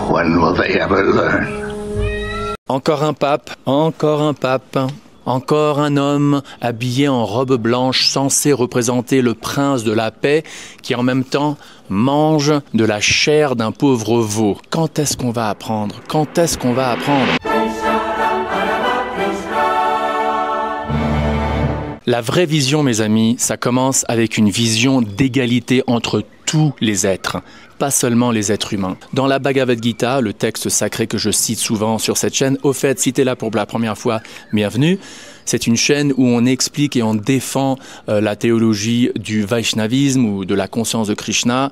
When will they ever learn? Encore un pape, encore un homme habillé en robe blanche censé représenter le prince de la paix qui en même temps mange de la chair d'un pauvre veau. Quand est-ce qu'on va apprendre? Quand est-ce qu'on va apprendre? La vraie vision, mes amis, ça commence avec une vision d'égalité entre tous les êtres, pas seulement les êtres humains. Dans la Bhagavad Gita, le texte sacré que je cite souvent sur cette chaîne, au fait, si t'es là pour la première fois, bienvenue. C'est une chaîne où on explique et on défend la théologie du Vaishnavisme ou de la conscience de Krishna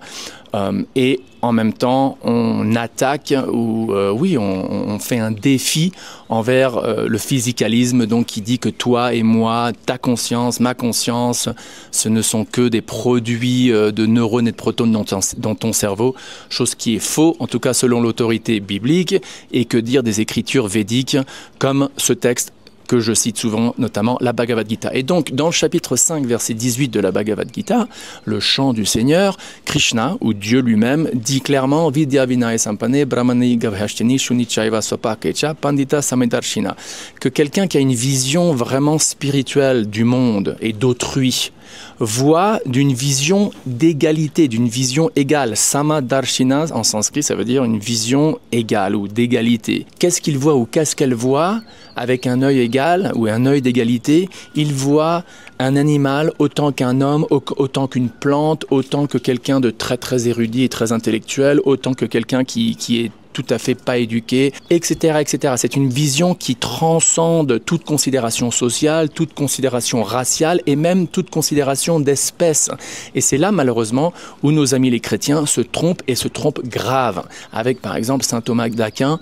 et en même temps on attaque ou on fait un défi envers le physicalisme, donc qui dit que toi et moi, ta conscience, ma conscience, ce ne sont que des produits de neurones et de protones dans ton cerveau, chose qui est faux, en tout cas selon l'autorité biblique, et que dire des écritures védiques comme ce texte que je cite souvent, notamment la Bhagavad Gita. Et donc, dans le chapitre 5, verset 18 de la Bhagavad Gita, le chant du Seigneur, Krishna, ou Dieu lui-même, dit clairement « Vidya vinaya sampane brahmani gavhashtini shunichaiva sopakecha pandita samedarshina » que quelqu'un qui a une vision vraiment spirituelle du monde et d'autrui voit d'une vision d'égalité, d'une vision égale. Samadarshina, en sanskrit, ça veut dire une vision égale ou d'égalité. Qu'est-ce qu'il voit ou qu'est-ce qu'elle voit avec un œil égal ou un œil d'égalité? Il voit un animal autant qu'un homme, autant qu'une plante, autant que quelqu'un de très très érudit et très intellectuel, autant que quelqu'un qui est tout à fait pas éduqué, etc., etc. C'est une vision qui transcende toute considération sociale, toute considération raciale et même toute considération d'espèce. Et c'est là, malheureusement, où nos amis les chrétiens se trompent et se trompent grave. Avec, par exemple, saint Thomas d'Aquin,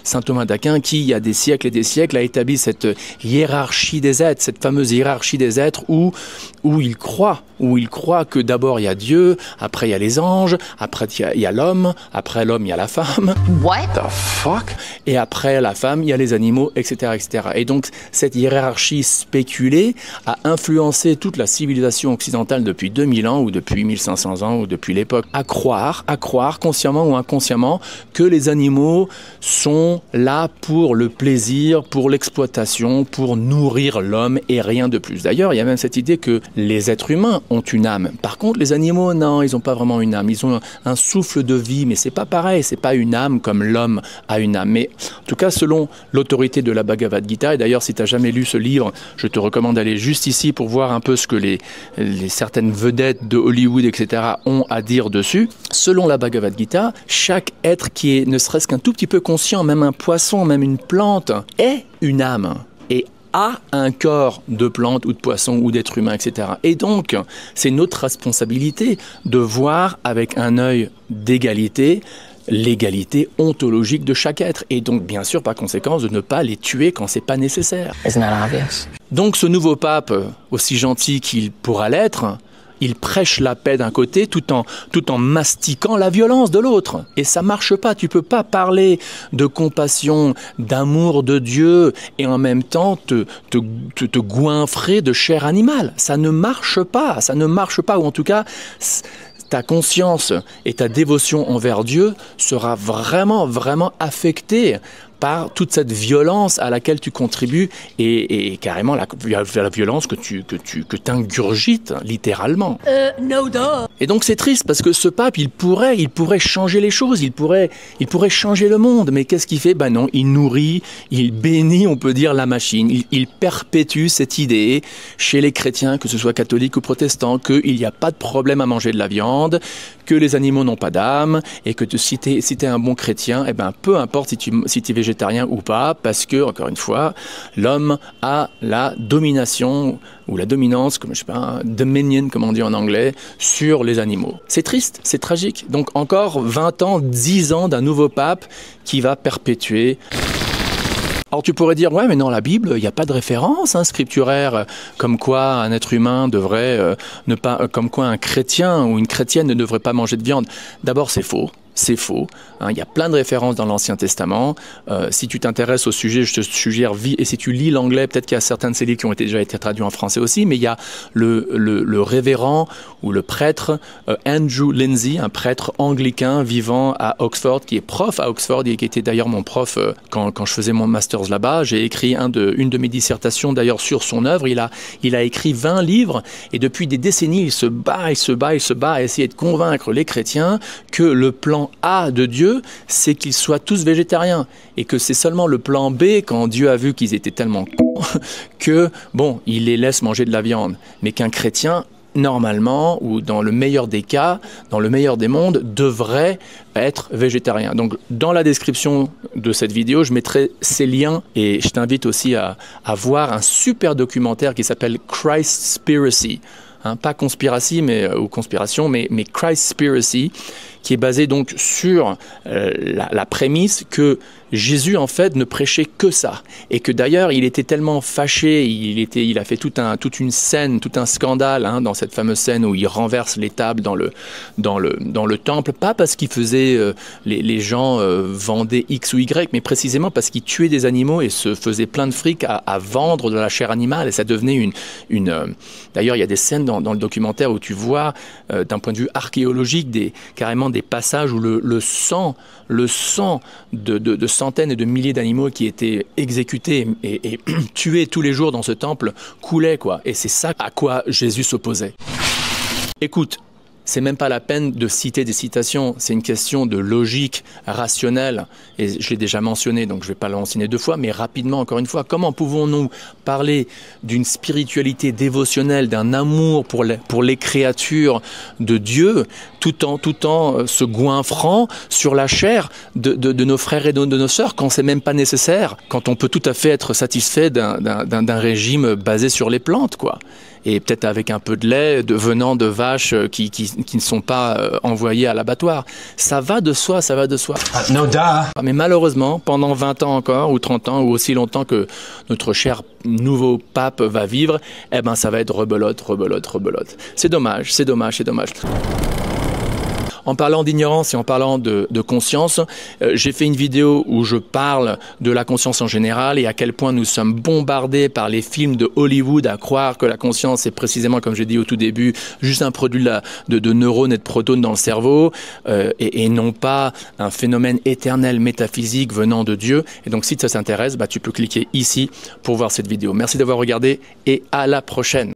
saint Thomas d'Aquin qui, il y a des siècles et des siècles, a établi cette hiérarchie des êtres, cette fameuse hiérarchie des êtres où il croit que d'abord il y a Dieu, après il y a les anges, après il y a l'homme, après l'homme il y a la femme. What the fuck? Et après la femme, il y a les animaux, etc., etc. Et donc, cette hiérarchie spéculée a influencé toute la civilisation occidentale depuis 2000 ans, ou depuis 1500 ans, ou depuis l'époque, à croire, consciemment ou inconsciemment, que les animaux sont là pour le plaisir, pour l'exploitation, pour nourrir l'homme et rien de plus. D'ailleurs, il y a même cette idée que les êtres humains ont une âme. Par contre, les animaux, non, ils n'ont pas vraiment une âme. Ils ont un souffle de vie, mais c'est pas pareil, c'est pas une âme comme l'homme a une âme. Mais en tout cas, selon l'autorité de la Bhagavad Gita, et d'ailleurs, si tu n'as jamais lu ce livre, je te recommande d'aller juste ici pour voir un peu ce que les certaines vedettes de Hollywood, etc., ont à dire dessus. Selon la Bhagavad Gita, chaque être qui est ne serait-ce qu'un tout petit peu conscient, même un poisson, même une plante, est une âme et a un corps de plante ou de poisson ou d'être humain, etc. Et donc, c'est notre responsabilité de voir avec un œil d'égalité l'égalité ontologique de chaque être. Et donc, bien sûr, par conséquent, de ne pas les tuer quand c'est pas nécessaire. Isn't that obvious? Donc, ce nouveau pape, aussi gentil qu'il pourra l'être, il prêche la paix d'un côté tout en mastiquant la violence de l'autre. Et ça marche pas. Tu peux pas parler de compassion, d'amour de Dieu et en même temps te goinfrer de chair animale. Ça ne marche pas. Ça ne marche pas. Ou en tout cas, ta conscience et ta dévotion envers Dieu sera vraiment, vraiment affectée par toute cette violence à laquelle tu contribues et carrément la violence que t'ingurgites littéralement. No duh. Et donc c'est triste parce que ce pape, il pourrait changer les choses, il pourrait changer le monde, mais qu'est-ce qu'il fait? Ben non, il nourrit, il bénit, on peut dire, la machine. Il perpétue cette idée chez les chrétiens, que ce soit catholiques ou protestants, qu'il n'y a pas de problème à manger de la viande, que les animaux n'ont pas d'âme et que si t'es un bon chrétien, eh ben peu importe si tu es végétarien ou pas, parce que, encore une fois, l'homme a la domination ou la dominance, comme je sais pas, dominion, comme on dit en anglais, sur les animaux. C'est triste, c'est tragique. Donc encore 20 ans, 10 ans d'un nouveau pape qui va perpétuer. Alors tu pourrais dire, ouais mais non, la Bible, il n'y a pas de référence scripturaire comme quoi un être humain devrait ne pas, comme quoi un chrétien ou une chrétienne ne devrait pas manger de viande. D'abord c'est faux. c'est faux. Hein, il y a plein de références dans l'Ancien Testament. Si tu t'intéresses au sujet, je te suggère, et si tu lis l'anglais, peut-être qu'il y a certains de ces livres qui ont déjà été traduits en français aussi, mais il y a le révérend ou le prêtre Andrew Lindsay, un prêtre anglican vivant à Oxford, qui est prof à Oxford et qui était d'ailleurs mon prof quand je faisais mon master's là-bas. J'ai écrit une de mes dissertations d'ailleurs sur son œuvre. Il a écrit 20 livres et depuis des décennies, il se bat à essayer de convaincre les chrétiens que le plan A de Dieu, c'est qu'ils soient tous végétariens et que c'est seulement le plan B, quand Dieu a vu qu'ils étaient tellement cons, que, bon, il les laisse manger de la viande, mais qu'un chrétien, normalement, ou dans le meilleur des cas, dans le meilleur des mondes, devrait être végétarien. Donc, dans la description de cette vidéo, je mettrai ces liens et je t'invite aussi à voir un super documentaire qui s'appelle Christspiracy. Hein, pas conspiracy ou conspiration, mais Christspiracy, qui est basé donc sur la prémisse que Jésus en fait ne prêchait que ça, et que d'ailleurs il était tellement fâché, il a fait toute une scène, tout un scandale hein, dans cette fameuse scène où il renverse les tables dans le temple, pas parce qu'il faisait les gens vendaient X ou Y, mais précisément parce qu'il tuait des animaux et se faisait plein de fric à vendre de la chair animale, et ça devenait d'ailleurs il y a des scènes dans le documentaire où tu vois d'un point de vue archéologique carrément des passages où le sang de centaines et de milliers d'animaux qui étaient exécutés et tués tous les jours dans ce temple coulait, quoi. Et c'est ça à quoi Jésus s'opposait. Écoute, c'est même pas la peine de citer des citations, c'est une question de logique rationnelle, et je l'ai déjà mentionné, donc je vais pas le mentionner deux fois, mais rapidement, encore une fois, comment pouvons-nous parler d'une spiritualité dévotionnelle, d'un amour pour les créatures de Dieu, tout en se goinfrant sur la chair de nos frères et de nos sœurs, quand c'est même pas nécessaire, quand on peut tout à fait être satisfait d'un régime basé sur les plantes, quoi. Et peut-être avec un peu de lait venant de vaches qui ne sont pas envoyées à l'abattoir. Ça va de soi, ça va de soi. No duh. Mais malheureusement, pendant 20 ans encore, ou 30 ans, ou aussi longtemps que notre cher nouveau pape va vivre, eh ben ça va être rebelote. C'est dommage. En parlant d'ignorance et en parlant de conscience, j'ai fait une vidéo où je parle de la conscience en général et à quel point nous sommes bombardés par les films de Hollywood à croire que la conscience est précisément, comme j'ai dit au tout début, juste un produit de neurones et de protones dans le cerveau et non pas un phénomène éternel métaphysique venant de Dieu. Et donc si ça t'intéresse, tu peux cliquer ici pour voir cette vidéo. Merci d'avoir regardé et à la prochaine.